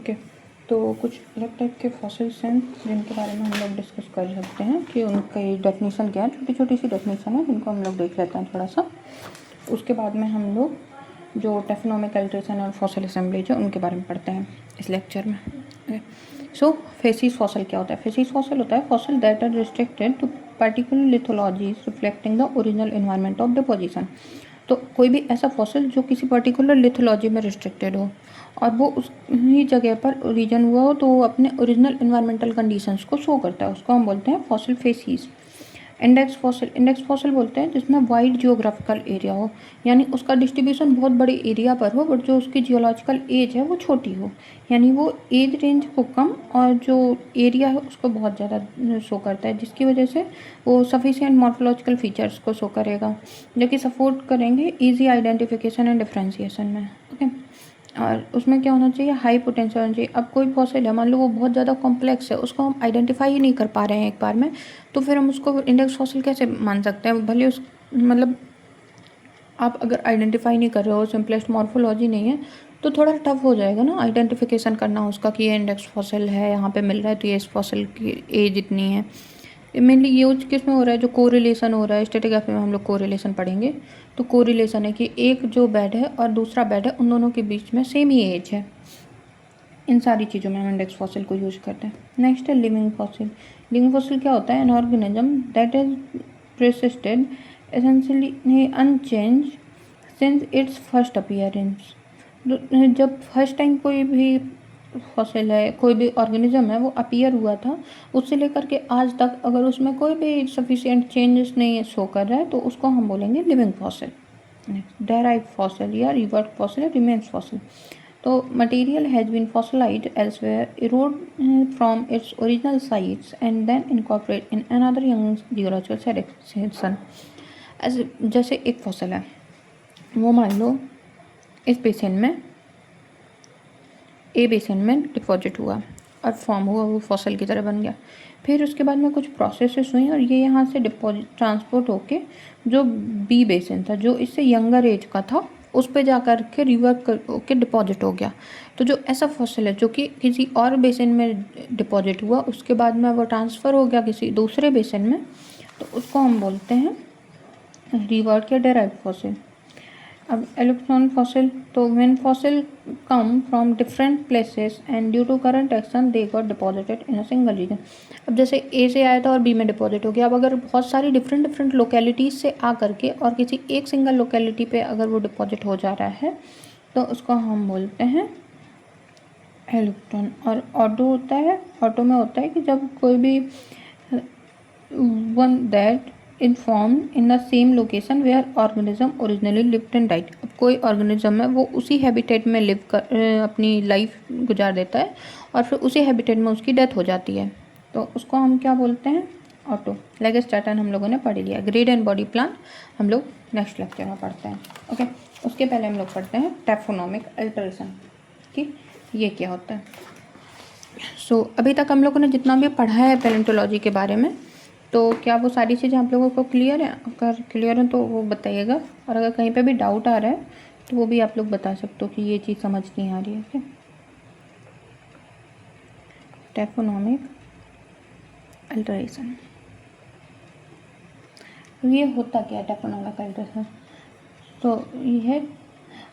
Okay, तो कुछ अलग टाइप के फॉसिल्स हैं जिनके बारे में हम लोग डिस्कस कर सकते हैं कि उनका डेफिनेशन क्या है। छोटी छोटी सी डेफिनेशन है जिनको हम लोग देख लेते हैं थोड़ा सा। उसके बाद में हम लोग जो टेक्नोमिक अल्ट्रेशन और फॉसिल असेंबलीज है उनके बारे में पढ़ते हैं इस लेक्चर में। सो फेसिस फॉसिल क्या होता है? फेसिस फॉसिल होता है fossil that are restricted to particular lithologies reflecting the original environment of deposition. तो कोई भी ऐसा फॉसिल जो किसी पर्टिकुलर लिथोलॉजी में रिस्ट्रिक्टेड हो और वो उस ही जगह पर ओरिजिन हुआ हो तो वो अपने ओरिजिनल एनवायरमेंटल कंडीशंस को शो करता है, उसको हम बोलते हैं फॉसिल फेसिस। इंडेक्स फॉसिल बोलते हैं जिसमें वाइड जियोग्राफिकल एरिया हो, यानी उसका डिस्ट्रीब्यूशन बहुत बड़े एरिया पर हो बट जो उसकी जियोलॉजिकल एज है वो छोटी हो, यानी वो एज रेंज को कम और जो एरिया है उसको बहुत ज़्यादा शो करता है, जिसकी वजह से वो सफिशिएंट मॉर्फोलॉजिकल फीचर्स को शो करेगा जो कि सपोर्ट करेंगे ईजी आइडेंटिफिकेशन एंड डिफ्रेंशिएशन में। ओके, और उसमें क्या होना चाहिए? हाई पोटेंशियल होना चाहिए। अब कोई फॉसिल है, मान लो वो बहुत ज़्यादा कॉम्प्लेक्स है, उसको हम आइडेंटिफाई ही नहीं कर पा रहे हैं एक बार में, तो फिर हम उसको इंडेक्स फॉसिल कैसे मान सकते हैं? भले उस मतलब आप अगर आइडेंटिफाई नहीं कर रहे हो, सिंपलेस्ट मॉर्फोलॉजी नहीं है, तो थोड़ा टफ हो जाएगा ना आइडेंटिफिकेशन करना उसका कि ये इंडेक्स फॉसिल है, यहाँ पे मिल रहा है तो ये इस फॉसिल की एज इतनी है। मेनली यूज किस में हो रहा है? जो कोरिलेशन हो रहा है, स्टैटिग्राफी में हम लोग कोरिलेशन पढ़ेंगे, तो कोरिलेशन है कि एक जो बेड है और दूसरा बेड है उन दोनों के बीच में सेम ही एज है। इन सारी चीज़ों में हम इंडेक्स फॉसिल को यूज करते हैं। नेक्स्ट है लिविंग फॉसिल। लिविंग फॉसिल क्या होता है? An organism that is persisted essentially unchanged since its first appearance। जब फर्स्ट टाइम कोई भी फॉसिल है, कोई भी ऑर्गेनिज्म है, वो अपीयर हुआ था, उससे लेकर के आज तक अगर उसमें कोई भी सफिशिएंट चेंजेस नहीं शो कर रहा है तो उसको हम बोलेंगे living fossil. Next derive fossil या रिवर्ट फॉसिल या रिमेन्स फॉसिल। तो material has been fossilised elsewhere, erode from its original sites and then incorporate in another young geological section. ऐसे जैसे एक फॉसिल है, वो मान लो इस बेसिन में, ए बेसिन में डिपॉजिट हुआ और फॉर्म हुआ, वो फॉसिल की तरह बन गया। फिर उसके बाद में कुछ प्रोसेसेस हुई और ये यहाँ से डिपॉजिट ट्रांसपोर्ट होके जो बी बेसिन था, जो इससे यंगर एज का था, उस पर जा कर के रिवर्ट होके डिपॉजिट हो गया। तो जो ऐसा फॉसिल है जो कि किसी और बेसिन में डिपॉजिट हुआ, उसके बाद में वो ट्रांसफ़र हो गया किसी दूसरे बेसिन में, तो उसको हम बोलते हैं रिवर्ट या डेराइव फॉसिल। अब इलेक्ट्रॉन फॉसिल, तो when fossil come from different places and due to current action they got deposited in a single region. अब जैसे ए से आया था और बी में डिपॉजिट हो गया, अब अगर बहुत सारी डिफरेंट लोकेलिटीज़ से आ करके और किसी एक सिंगल लोकेलिटी पे अगर वो डिपॉजिट हो जा रहा है तो उसको हम बोलते हैं इलेक्ट्रॉन। और ऑटो होता है, ऑटो में होता है कि जब कोई भी one that inform in the same location where organism originally lived and died. अब कोई ऑर्गेनिज्म है वो उसी हैबिटेट में लिव कर अपनी लाइफ गुजार देता है और फिर उसी हैबिटेट में उसकी डेथ हो जाती है, तो उसको हम क्या बोलते हैं? ऑटो। लेगस्टैटन हम लोगों ने पढ़ लिया। ग्रेड एंड बॉडी प्लान हम लोग नेक्स्ट लेक्चर में पढ़ते हैं। ओके, उसके पहले हम लोग पढ़ते हैं टैक्सोनॉमिक अल्टरेशन कि ये क्या होता है। सो अभी तक हम लोगों ने जितना भी पढ़ा है पैलेंटोलॉजी के बारे में, तो क्या वो सारी चीज़ें आप लोगों को क्लियर है? अगर क्लियर है तो वो बताइएगा, और अगर कहीं पे भी डाउट आ रहा है तो वो भी आप लोग बता सकते हो कि ये चीज़ समझ नहीं आ रही है। क्या टैक्सोनॉमिक अल्टरेशन, ये होता क्या है टैक्सोनॉमिक अल्टरेशन? तो ये है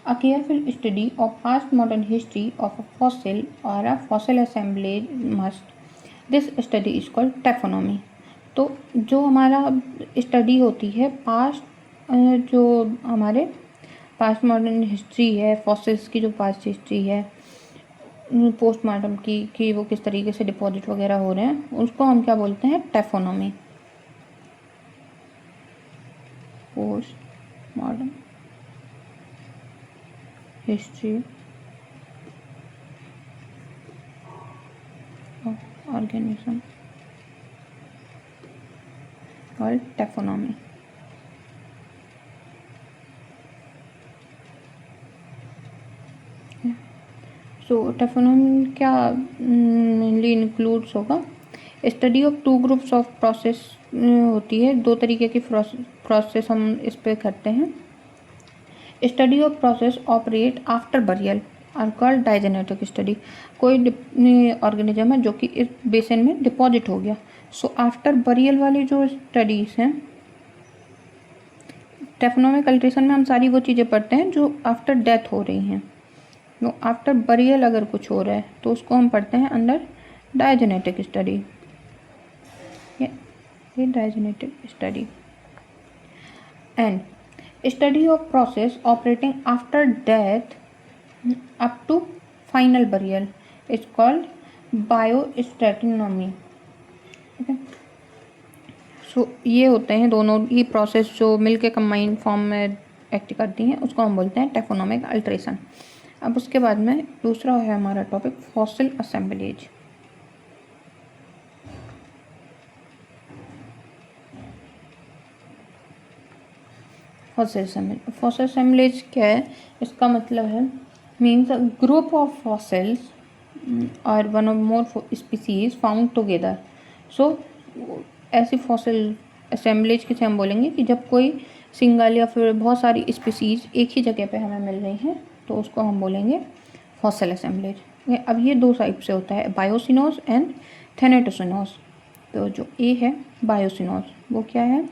a careful study of past modern history of a fossil or a fossil assemblage must, this study is called taxonomy। तो जो हमारा स्टडी होती है पास्ट, जो हमारे पास्ट मॉडर्न हिस्ट्री है, फॉसिल्स की जो पास्ट हिस्ट्री है, पोस्टमार्टम की कि वो किस तरीके से डिपॉजिट वगैरह हो रहे हैं, उसको हम क्या बोलते हैं? Taxonomy. Postmortem history of organism called taxonomy। So taxonomy क्या मेनली इंक्लूड्स होगा? Study of two groups of process होती है, दो तरीके की प्रोसेस हम इस पे करते हैं। Study of process operate after burial, are called diagenetic study. कोई ऑर्गेनिज्म है जो कि इस बेसिन में डिपॉजिट हो गया। सो आफ्टर बरियल वाली जो स्टडीज़ हैं, टेफनोमिक अल्ट्रेशन में हम सारी वो चीज़ें पढ़ते हैं जो आफ्टर डेथ हो रही हैं। तो आफ्टर बरियल अगर कुछ हो रहा है तो उसको हम पढ़ते हैं अंडर डायजेनेटिक स्टडी। ये diagenetic study and study of process operating after death up to final burial is called biostratinomy. Okay, so ये होते हैं दोनों ही प्रोसेस जो मिलके कंबाइंड फॉर्म में एक्ट करती हैं, उसको हम बोलते हैं टेफोनोमिक अल्ट्रेशन। अब उसके बाद में दूसरा है हमारा topic fossil assemblage. Fossil assemblage क्या है? इसका मतलब है means a group of fossils और one of more species found together. So ऐसी फॉसिल असेंबलेज किसे हम बोलेंगे कि जब कोई सिंगल या फिर बहुत सारी स्पीसीज एक ही जगह पे हमें मिल रही हैं तो उसको हम बोलेंगे फॉसिल असेंबलेज। अब ये दो टाइप से होता है, बायोसिनोज एंड थैनेटोसिनोज। तो जो ए है बायोसिनोज, वो क्या है?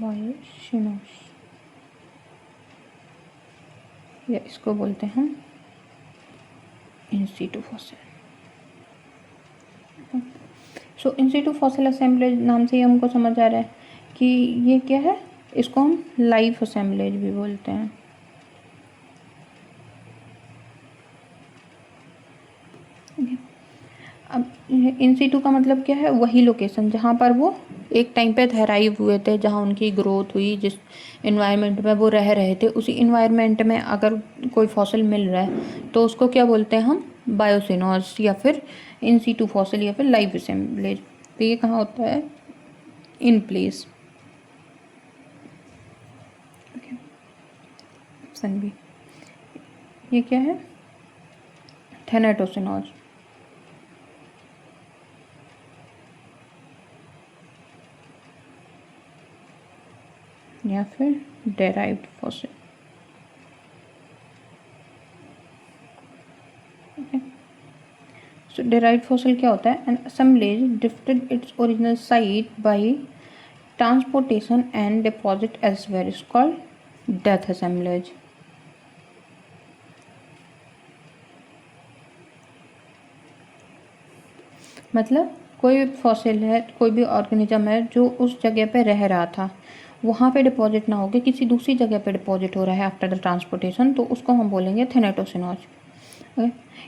बायोसिनोज, या इसको बोलते हैं हम in situ fossil. So in situ fossil assemblage नाम से ही हमको समझ आ रहा है कि ये क्या है, इसको हम लाइफ असेंबलेज भी बोलते हैं। अब इन सीटू का मतलब क्या है? वही लोकेशन जहाँ पर वो एक टाइम पे थराइव हुए थे, जहाँ उनकी ग्रोथ हुई, जिस इन्वायरमेंट में वो रह रहे थे, उसी इन्वायरमेंट में अगर कोई फॉसिल मिल रहा है तो उसको क्या बोलते हैं हम? बायोसिनोज या फिर इन सीटू फॉसिल या फिर लाइफ असेंबलेज। तो ये कहाँ होता है? In place. Option B. ये क्या है? थैनेटोसिनोज या फिर derived fossil. So derived fossil क्या होता है? An assemblage drifted its original site by transportation and deposit elsewhere is called death assemblage. मतलब कोई फॉसिल है, कोई भी ऑर्गेनिज्म है जो उस जगह पे रह रहा था, वहाँ पे डिपॉजिट ना होकर किसी दूसरी जगह पे डिपॉजिट हो रहा है आफ्टर द ट्रांसपोर्टेशन, तो उसको हम बोलेंगे थैनेटोसिनोज।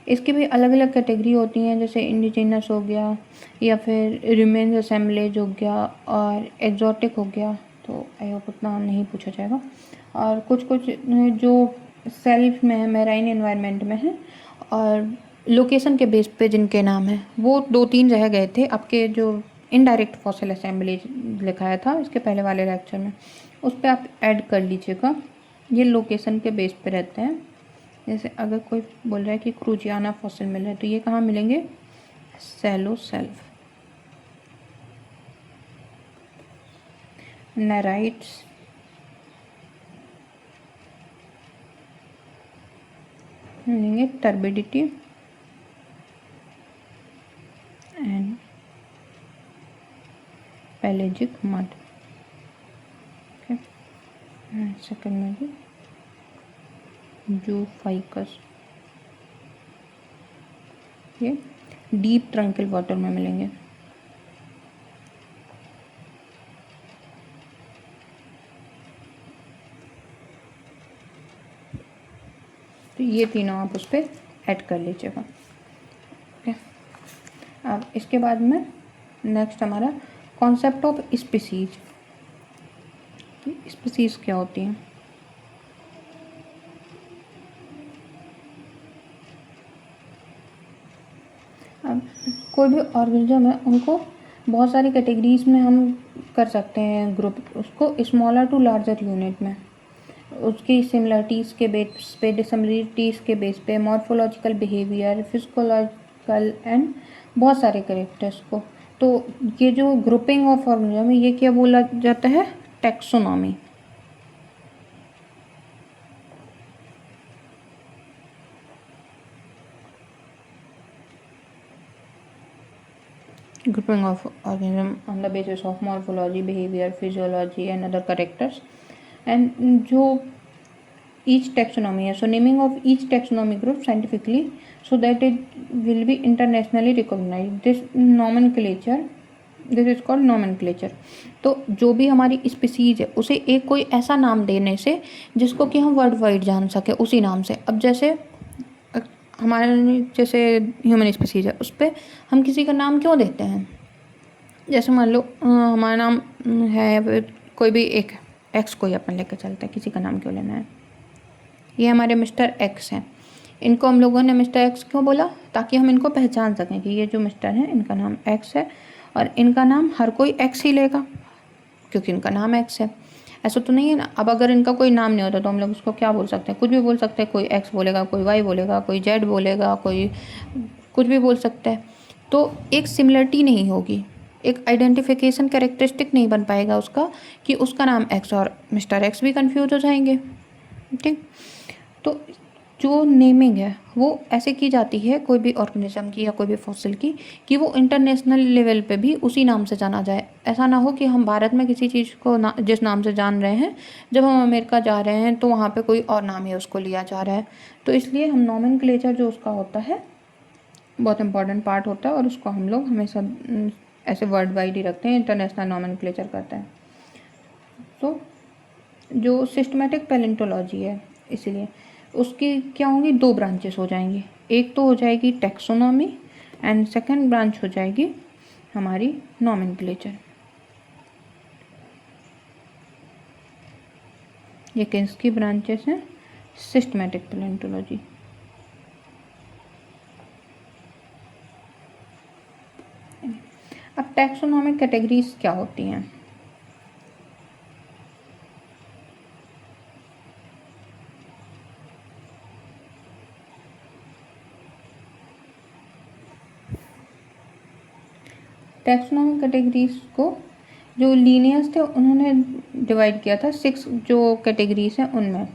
इसकी भी अलग अलग कैटेगरी होती हैं, जैसे इंडिजिनस हो गया या फिर रिमेन्स असेंबलेज हो गया और एक्जॉटिक हो गया। तो आई होप उतना नहीं पूछा जाएगा। और कुछ कुछ जो सेल्फ में है, मेराइन एनवायरनमेंट में है, और लोकेशन के बेस पे जिनके नाम है वो 2-3 रह गए थे। आपके जो इनडायरेक्ट फॉसिल असेंबली लिखाया था इसके पहले वाले लेक्चर में, उस पर आप ऐड कर लीजिएगा। ये लोकेशन के बेस पे रहते हैं। जैसे अगर कोई बोल रहा है कि क्रूजियाना फॉसिल मिल रहा है तो ये कहाँ मिलेंगे? सेलो सेल्फ। नेराइट्स मिलेंगे turbidity and pelagic mud. Okay, second में भी जूफाइकस, ये डीप ट्रंकल वाटर में मिलेंगे। तो ये तीनों आप उस पर ऐड कर लीजिएगा। ओके, अब इसके बाद में नेक्स्ट हमारा कॉन्सेप्ट ऑफ स्पीसीज। स्पीसीज क्या होती हैं? अब कोई भी ऑर्गेनिज्म है उनको बहुत सारी कैटेगरीज में हम कर सकते हैं ग्रुप, उसको स्मॉलर टू लार्जर यूनिट में, उसकी सिमिलरिटीज़ के बेस पे, डिसमिलरिटीज़ के बेस पे, मॉर्फोलॉजिकल बिहेवियर, फिजिकोलॉजिकल एंड बहुत सारे कैरेक्टर्स को। तो ये जो ग्रुपिंग ऑफ ऑर्गेनिज्म है ये क्या बोला जाता है? Taxonomy. Grouping of organism on the basis of morphology, behavior, physiology and other characters, and जो each taxonomy है, so naming of each taxonomy group scientifically so that it will be internationally recognized. This nomenclature, this is called nomenclature. तो जो भी हमारी species है उसे एक कोई ऐसा नाम देने से जिसको कि हम वर्ल्ड वाइड जान सके उसी नाम से। अब जैसे हमारे जैसे ह्यूमन स्पीसीज है उस पर हम किसी का नाम क्यों देते हैं, जैसे मान लो हमारा नाम है कोई भी एक एक्स, कोई अपन लेकर चलते हैं, किसी का नाम क्यों लेना है, ये हमारे मिस्टर एक्स हैं, इनको हम लोगों ने मिस्टर एक्स क्यों बोला, ताकि हम इनको पहचान सकें कि ये जो मिस्टर हैं इनका नाम एक्स है और इनका नाम हर कोई एक्स ही लेगा क्योंकि इनका नाम एक्स है। ऐसा तो नहीं है ना। अब अगर इनका कोई नाम नहीं होता तो हम लोग उसको क्या बोल सकते हैं, कुछ भी बोल सकते हैं, कोई एक्स बोलेगा, कोई वाई बोलेगा, कोई जेड बोलेगा, कोई कुछ भी बोल सकता है। तो एक सिमिलरिटी नहीं होगी, एक आइडेंटिफिकेशन कैरेक्टरिस्टिक नहीं बन पाएगा उसका कि उसका नाम एक्स और मिस्टर एक्स भी कंफ्यूज हो जाएंगे। ठीक, तो जो नेमिंग है वो ऐसे की जाती है कोई भी ऑर्गेनिज्म की या कोई भी फॉसिल की कि वो इंटरनेशनल लेवल पे भी उसी नाम से जाना जाए। ऐसा ना हो कि हम भारत में किसी चीज़ को जिस नाम से जान रहे हैं, जब हम अमेरिका जा रहे हैं तो वहाँ पे कोई और नाम ही उसको लिया जा रहा है। तो इसलिए हम नॉमेनक्लेचर जो उसका होता है बहुत इंपॉर्टेंट पार्ट होता है और उसको हम लोग हमेशा ऐसे वर्ल्ड वाइड ही रखते हैं, इंटरनेशनल नॉमेनक्लेचर करते हैं। तो जो सिस्टमेटिक पैलेंटोलॉजी है इसीलिए उसकी क्या होंगी, दो ब्रांचेस हो जाएंगी, एक तो हो जाएगी टैक्सोनॉमी एंड सेकंड ब्रांच हो जाएगी हमारी नॉमेनक्लेचर। ये किसकी ब्रांचेस हैं, सिस्टमेटिक पैलेंटोलॉजी। अब टैक्सोनॉमिक कैटेगरीज क्या होती हैं, टैक्सोनॉमिक कैटेगरीज को जो लीनियर्स थे उन्होंने डिवाइड किया था 6 जो कैटेगरीज हैं उनमें।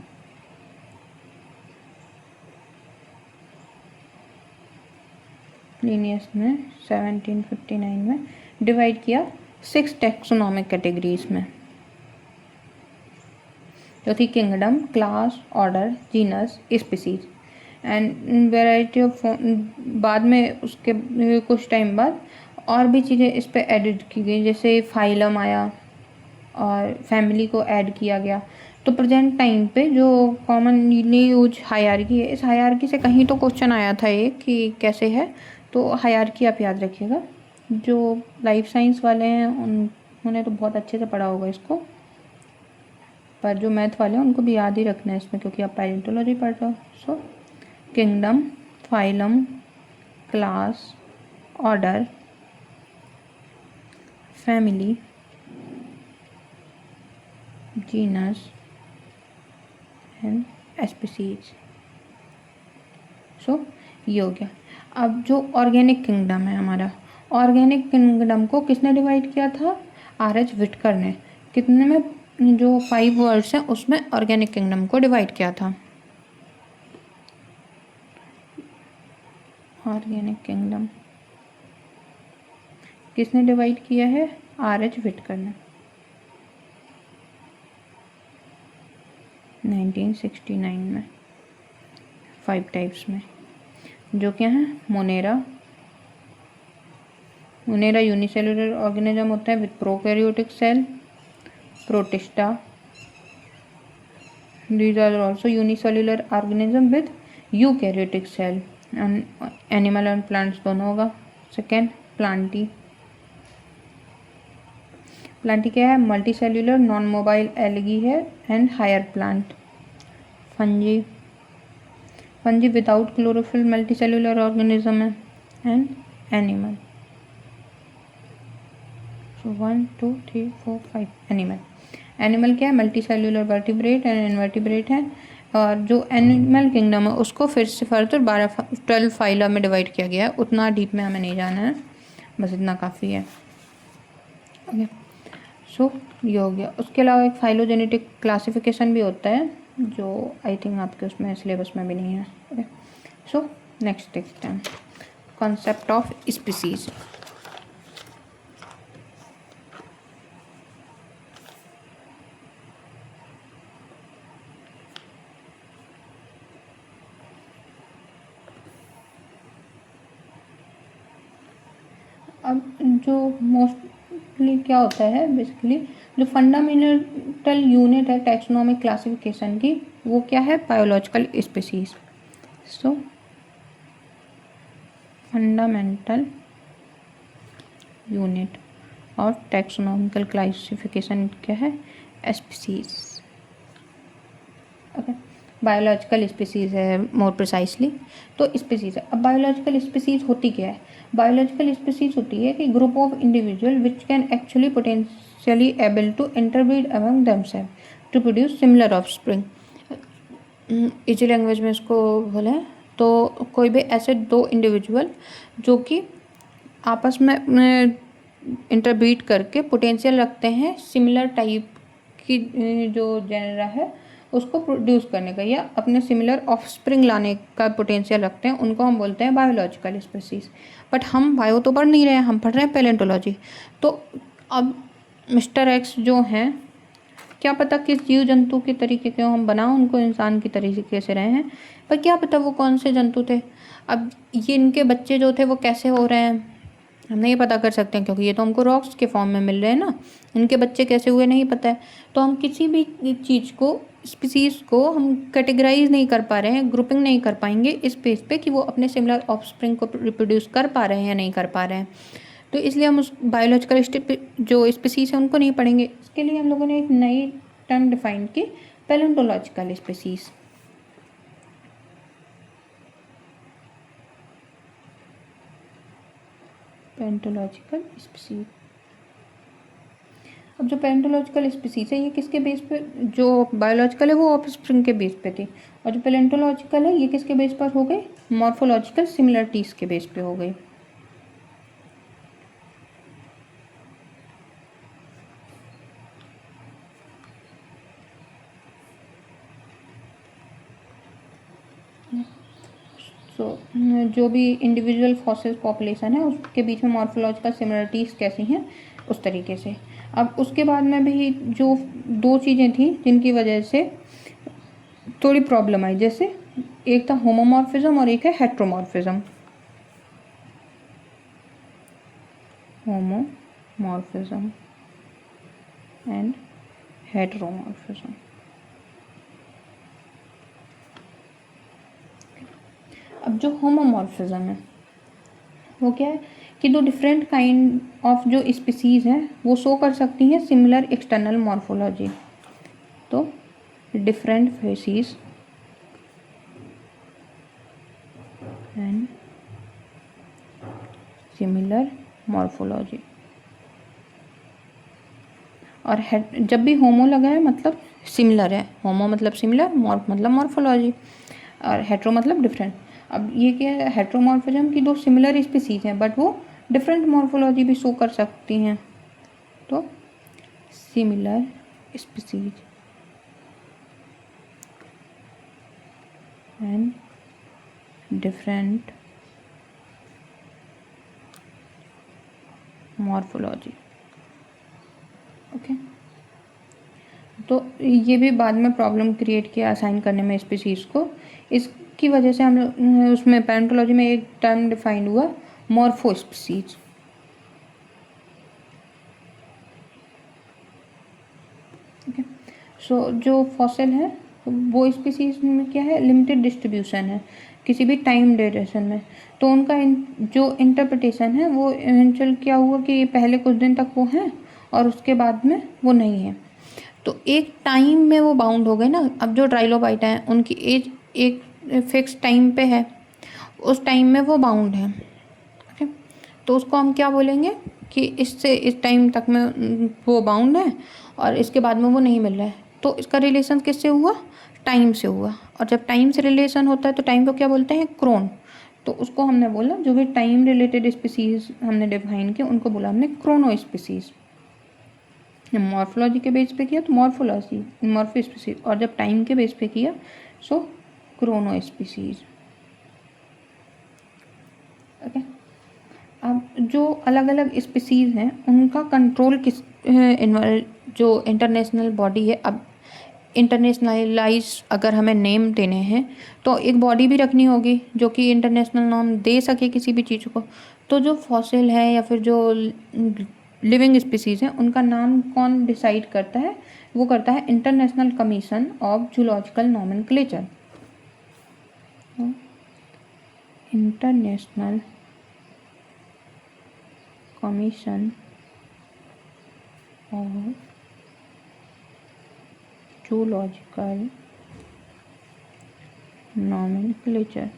लीनियर्स ने 1759 में डिवाइड किया 6 टैक्सोनॉमिक कैटेगरीज में, जो थी kingdom, class, order, genus, species and variety of. बाद में उसके कुछ टाइम बाद और भी चीज़ें इस पर एडिट की गई, जैसे फाइलम आया और फैमिली को ऐड किया गया। तो प्रेजेंट टाइम पे जो कॉमनली यूज हायरार्की है, इस हायरार्की से कहीं तो क्वेश्चन आया था ये कि कैसे है, तो हायरार्की आप याद रखिएगा। जो लाइफ साइंस वाले हैं उन्होंने तो बहुत अच्छे से पढ़ा होगा इसको, पर जो मैथ वाले हैं उनको भी याद ही रखना है इसमें क्योंकि आप पैलेंटोलॉजी पढ़ रहे हो। So kingdom, phylum, class, order, family, genus and species. So ये हो गया। अब जो ऑर्गेनिक किंगडम है हमारा, ऑर्गेनिक किंगडम को किसने डिवाइड किया था, R.H. विटकर ने। कितने में, जो 5 वर्ड्स हैं उसमें ऑर्गेनिक किंगडम को डिवाइड किया था। ऑर्गेनिक किंगडम किसने डिवाइड किया है, R.H. विटकर ने 1969 में 5 टाइप्स में, जो क्या है, मोनेरा यूनिसेलुलर ऑर्गेनिज्म होता है with prokaryotic cell, protista, these are also unicellular organism with eukaryotic cell, and animal and plants दोनों होगा। सेकेंड प्लांटी क्या है, multi cellular non mobile algae है and higher plant. Fungi without chlorophyll multi cellular organism है and animal. So 1 2 3 4 5 animal क्या है, multi cellular vertebrate and invertebrate है। और जो एनिमल किंगडम है उसको फिर से फर्दर 12 फाइला में डिवाइड किया गया है। उतना डीप में हमें नहीं जाना है, बस इतना काफ़ी है। ओके, सो सो ये हो गया। उसके अलावा एक फाइलोजेनेटिक क्लासिफिकेशन भी होता है जो आई थिंक आपके उसमें सिलेबस में भी नहीं है। ओके, सो नेक्स्ट देखते हैं कॉन्सेप्ट ऑफ स्पीसीज। अब जो मोस्टली क्या होता है बेसिकली, जो फंडामेंटल यूनिट है टैक्सोनॉमिक क्लासिफिकेशन की, वो क्या है? Biological species. सो फंडामेंटल यूनिट और टैक्सोनॉमिकल क्लासिफिकेशन क्या है? स्पीसीज। ओके, बायोलॉजिकल स्पीसीज है मोर प्रिसाइसली, तो स्पीसीज है। अब बायोलॉजिकल स्पीसीज होती क्या है? बायोलॉजिकल स्पीसीज होती है कि group of individual which can actually potentially able to interbreed among themselves to produce similar offspring. Easy language में इसको बोले तो कोई भी ऐसे दो इंडिविजुअल जो कि आपस में इंटरब्रीड करके पोटेंशियल रखते हैं सिमिलर टाइप की जो जेनरा है उसको प्रोड्यूस करने का, या अपने सिमिलर ऑफस्प्रिंग लाने का पोटेंशियल रखते हैं, उनको हम बोलते हैं बायोलॉजिकल स्पीसीज। बट हम बायो तो पढ़ नहीं रहे हैं, हम पढ़ रहे हैं पैलेंटोलॉजी। तो अब मिस्टर एक्स जो हैं, क्या पता किस जीव जंतु के तरीके के हम बना उनको इंसान की तरीके से रहे हैं, पर क्या पता वो कौन से जंतु थे। अब ये इनके बच्चे जो थे वो कैसे हो रहे हैं हम नहीं पता कर सकते हैं, क्योंकि ये तो हमको रॉक्स के फॉर्म में मिल रहे हैं ना। इनके बच्चे कैसे हुए नहीं पता है। तो हम किसी भी चीज़ को, स्पीसीज़ को हम कैटेगराइज नहीं कर पा रहे हैं, ग्रुपिंग नहीं कर पाएंगे इस बेस पे कि वो अपने सिमिलर ऑफस्प्रिंग को रिप्रोड्यूस कर पा रहे हैं या नहीं कर पा रहे हैं। तो इसलिए हम उस बायोलॉजिकल जो स्पीसीज़ हैं उनको नहीं पढ़ेंगे। इसके लिए हम लोगों ने एक नई टर्म डिफाइन की, पैलेंटोलॉजिकल स्पीसीज़। Palaeontological species. अब जो पैलेंटोलॉजिकल स्पीसीज है ये किसके बेस पे? जो बायोलॉजिकल है वो ऑफस्प्रिंग के बेस पे थी, और जो पैलेंटोलॉजिकल है ये किसके बेस पर हो गई? मॉर्फोलॉजिकल सिमिलरिटीज के बेस पे हो गई। तो जो भी इंडिविजुअल फॉसिल पॉपुलेशन है उसके बीच में मॉर्फोलॉजिकल सिमिलरिटीज़ कैसी हैं उस तरीके से। अब उसके बाद में भी जो दो चीज़ें थी जिनकी वजह से थोड़ी प्रॉब्लम आई, जैसे एक था होमोमॉर्फिज्म और एक है हेट्रोमॉर्फिज्म। Homomorphism and हेट्रोमॉर्फिज्म। अब जो होमोमॉर्फिज्म है वो क्या है कि दो डिफरेंट काइंड ऑफ जो स्पीसीज हैं वो शो कर सकती हैं सिमिलर एक्सटर्नल मॉर्फोलॉजी। तो different faces and similar morphology. और जब भी होमो लगा है मतलब सिमिलर है, होमो मतलब सिमिलर, मॉर्फ मतलब मॉर्फोलॉजी, और हेट्रो मतलब डिफरेंट। अब ये क्या है? हेट्रोमॉर्फिज्म की दो सिमिलर स्पीसीज हैं बट वो डिफरेंट मॉर्फोलॉजी भी शो कर सकती हैं। तो similar species and different morphology. Okay, तो ये भी बाद में प्रॉब्लम क्रिएट किया असाइन करने में स्पीसीज को। इसकी वजह से हम उसमें पैलेंटोलॉजी में एक टर्म डिफाइंड हुआ, मॉर्फो स्पीसीज। ओके, सो जो फॉसिल है वो स्पीसीज में क्या है? लिमिटेड डिस्ट्रीब्यूशन है किसी भी टाइम ड्यूरेशन में। तो उनका जो इंटरप्रिटेशन है वो इवेंचुअल क्या हुआ कि पहले कुछ दिन तक वो हैं और उसके बाद में वो नहीं है। तो एक टाइम में वो बाउंड हो गए ना। अब जो ट्राइलोबाइटा हैं उनकी एज एक फिक्स टाइम पे है, उस टाइम में वो बाउंड है। ओके, तो उसको हम क्या बोलेंगे कि इससे इस टाइम तक में वो बाउंड है और इसके बाद में वो नहीं मिल रहा है। तो इसका रिलेशन किससे हुआ? टाइम से हुआ। और जब टाइम से रिलेशन होता है तो टाइम को क्या बोलते हैं? क्रोन। तो उसको हमने बोला जो भी टाइम रिलेटेड स्पीसीज हमने डिफाइन किया उनको बोला हमने क्रोनो स्पीसीज। मॉर्फोलॉजी के बेस पे किया तो मॉर्फोलॉजी मॉर्फो स्पीसीज, और जब टाइम के बेस पे किया सो क्रोनो स्पीसीज। ओके, अब जो अलग अलग स्पीसीज हैं उनका कंट्रोल किस जो इंटरनेशनल बॉडी है, अब इंटरनेशनलाइज अगर हमें नेम देने हैं तो एक बॉडी भी रखनी होगी जो कि इंटरनेशनल नाम दे सके किसी भी चीज़ को। तो जो फॉसिल है या फिर जो लिविंग स्पीसीज हैं उनका नाम कौन डिसाइड करता है, वो करता है international commission of zoological nomenclature. International commission of zoological nomenclature.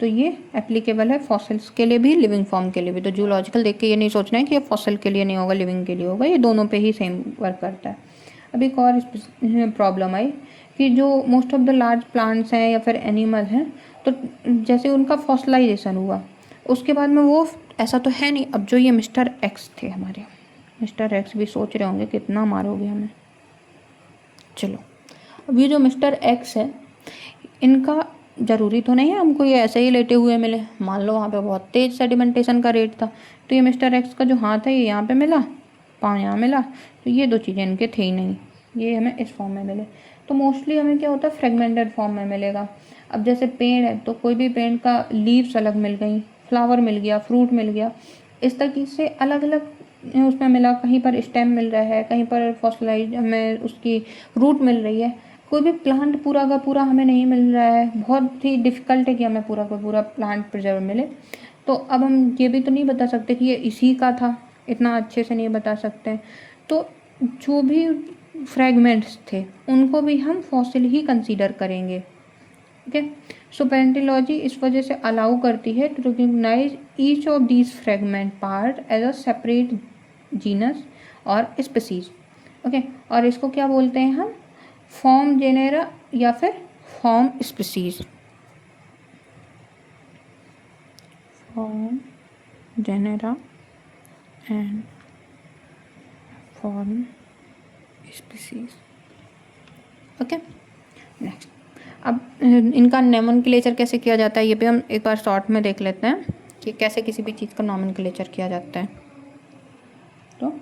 तो ये एप्लीकेबल है फॉसिल्स के लिए भी, लिविंग फॉर्म के लिए भी। तो जूलॉजिकल देख के ये नहीं सोचना है कि ये फॉसिल के लिए नहीं होगा, लिविंग के लिए होगा, ये दोनों पे ही सेम वर्क करता है। अब एक और प्रॉब्लम आई कि जो most of the large plants हैं या फिर एनिमल हैं, तो जैसे उनका फॉसिलाइजेशन हुआ उसके बाद में वो ऐसा तो है नहीं। अब जो ये मिस्टर एक्स थे हमारे, मिस्टर एक्स भी सोच रहे होंगे कितना मारोगे हमें। चलो, अब ये जो मिस्टर एक्स है इनका ज़रूरी तो नहीं है हमको ये ऐसे ही लेटे हुए मिले। मान लो वहाँ पे बहुत तेज़ सेडिमेंटेशन का रेट था, तो ये मिस्टर एक्स का जो हाथ है ये यहाँ पे मिला, पाँव यहाँ मिला, तो ये दो चीज़ें इनके थे ही नहीं, ये हमें इस फॉर्म में मिले। तो मोस्टली हमें क्या होता है, फ्रेगमेंटेड फॉर्म में मिलेगा। अब जैसे पेड़ है तो कोई भी पेड़ का लीव्स अलग मिल गई, फ्लावर मिल गया, फ्रूट मिल गया, इस तरीके से अलग अलग उसमें मिला। कहीं पर स्टेम मिल रहा है, कहीं पर फॉसिलाइज हमें उसकी रूट मिल रही है। कोई भी प्लांट पूरा का पूरा हमें नहीं मिल रहा है, बहुत ही डिफ़िकल्ट है कि हमें पूरा का पूरा प्लांट प्रिजर्व मिले। तो अब हम ये भी तो नहीं बता सकते कि ये इसी का था, इतना अच्छे से नहीं बता सकते। तो जो भी फ्रेगमेंट्स थे उनको भी हम फॉसिल ही कंसीडर करेंगे। ओके, सो पैलेंटोलॉजी इस वजह से अलाउ करती है to recognise each of these fragment part as a separate genus और स्पीसीज। ओके, और इसको क्या बोलते हैं हम, फॉर्म जेनेरा या फिर form species. Form genera and form species. Okay, next, अब इनका नॉमेनक्लेचर कैसे किया जाता है ये भी हम एक बार शॉर्ट में देख लेते हैं कि कैसे किसी भी चीज़ का नॉमेनक्लेचर किया जाता है। तो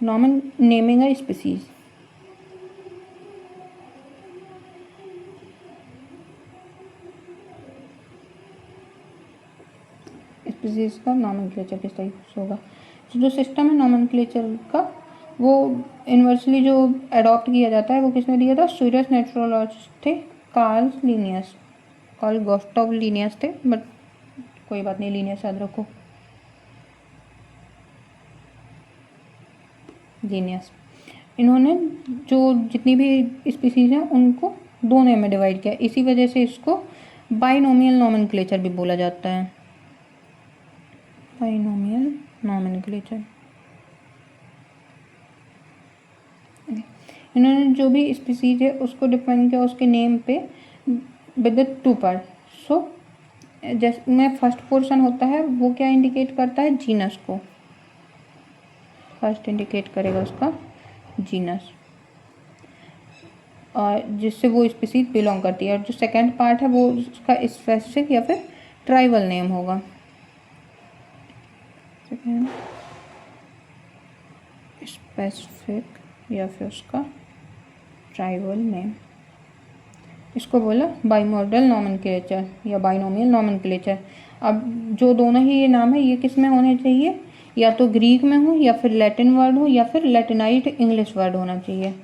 नेमिंग अ स्पीसीज, स्पीसीज का नॉमेनक्लेचर किस तरीके से होगा। तो जो सिस्टम है नॉमेनक्लेचर का वो इन्वर्सली जो अडॉप्ट किया जाता है वो किसने दिया था, स्वीडिश नेचुरोलॉजिस्ट थे Carl Linnaeus, Carl Gustav Linnaeus थे, बट कोई बात नहीं, लिनियस याद रखो, लिनियस। इन्होंने जो जितनी भी स्पीसीज हैं उनको दो नेम में डिवाइड किया, इसी वजह से इसको बाइनोमियल नॉमेनक्लेचर भी बोला जाता है, बाइनोमियल नॉमेनक्लेचर। इन्होंने जो भी स्पीसीज है उसको डिफाइन किया उसके नेम पे विद द टू पार्ट। सो जैसे में फर्स्ट पोर्शन होता है वो क्या इंडिकेट करता है, जीनस को, फर्स्ट इंडिकेट करेगा उसका जीनस, और जिससे वो स्पीसीज बिलोंग करती है। और जो सेकंड पार्ट है वो उसका स्पेसिफिक या फिर ट्राइबल नेम होगा, स्पेसिफिक या फिर उसका ट्राइबल नेम। इसको बोला बाइमोडल नॉमेनक्लेचर या बाइनोमियल नॉमेनक्लेचर। अब जो दोनों ही ये नाम है ये किस में होने चाहिए, या तो ग्रीक में हो या फिर लैटिन वर्ड हो या फिर लैटिनाइट इंग्लिश वर्ड होना चाहिए।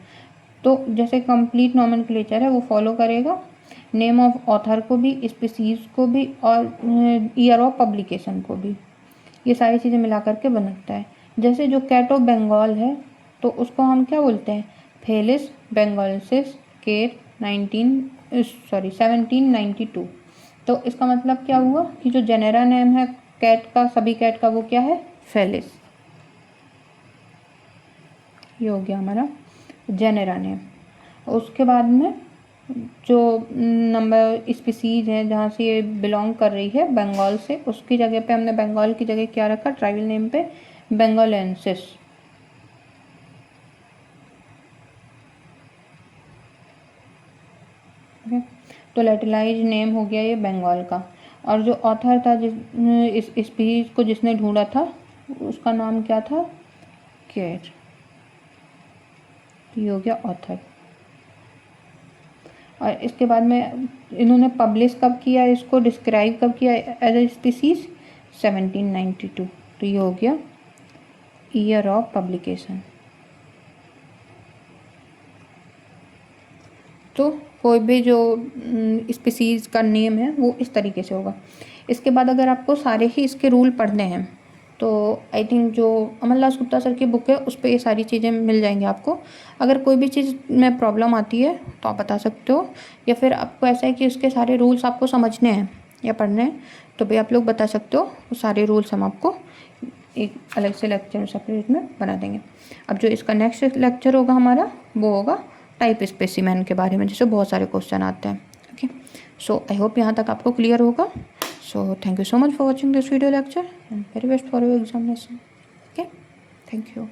तो जैसे कंप्लीट नॉमेनक्लेचर है वो फॉलो करेगा नेम ऑफ ऑथर को भी, स्पीसीज को भी, और ईयर ऑफ पब्लिकेशन को भी, ये सारी चीज़ें मिला करके बनता है। जैसे जो कैट ऑफ बंगाल है तो उसको हम क्या बोलते हैं, फेलिस बेंगालेंसिस केट 1792। तो इसका मतलब क्या हुआ कि जो जेनेरा नेम है कैट का, सभी कैट का, वो क्या है, फेलिस। ये हो गया हमारा जेनेरा नेम। उसके बाद में जो नंबर स्पीसीज हैं जहाँ से ये बिलोंग कर रही है बंगाल से, उसकी जगह पे हमने बंगाल की जगह क्या रखा, ट्राइबल नेम पे बेंगालेंसिस। ओके, तो लैटिलाइज नेम हो गया ये बंगाल का। और जो ऑथर था इस स्पीसीज को जिसने ढूंढा था उसका नाम क्या था, केर। ये हो गया ऑथर। और इसके बाद में इन्होंने पब्लिश कब किया, इसको डिस्क्राइब कब किया एज ए स्पीसीज, 1792। तो ये हो गया ईयर ऑफ पब्लिकेशन। तो कोई भी जो स्पीसीज़ का नेम है वो इस तरीके से होगा। इसके बाद अगर आपको सारे ही इसके रूल पढ़ने हैं तो आई थिंक जो अमरलाल गुप्ता सर की बुक है उस पर ये सारी चीज़ें मिल जाएंगी आपको। अगर कोई भी चीज़ में प्रॉब्लम आती है तो आप बता सकते हो, या फिर आपको ऐसा है कि उसके सारे रूल्स आपको समझने हैं या पढ़ने हैं तो भी आप लोग बता सकते हो। वो सारे रूल्स हम आपको एक अलग से लेक्चर सेपरेट में बना देंगे। अब जो इसका नेक्स्ट लेक्चर होगा हमारा वो होगा टाइप स्पेसिमेन के बारे में, जिससे बहुत सारे क्वेश्चन आते हैं। ओके, सो आई होप यहाँ तक आपको क्लियर होगा। So thank you so much for watching this video lecture and very best for your examination. Okay, thank you.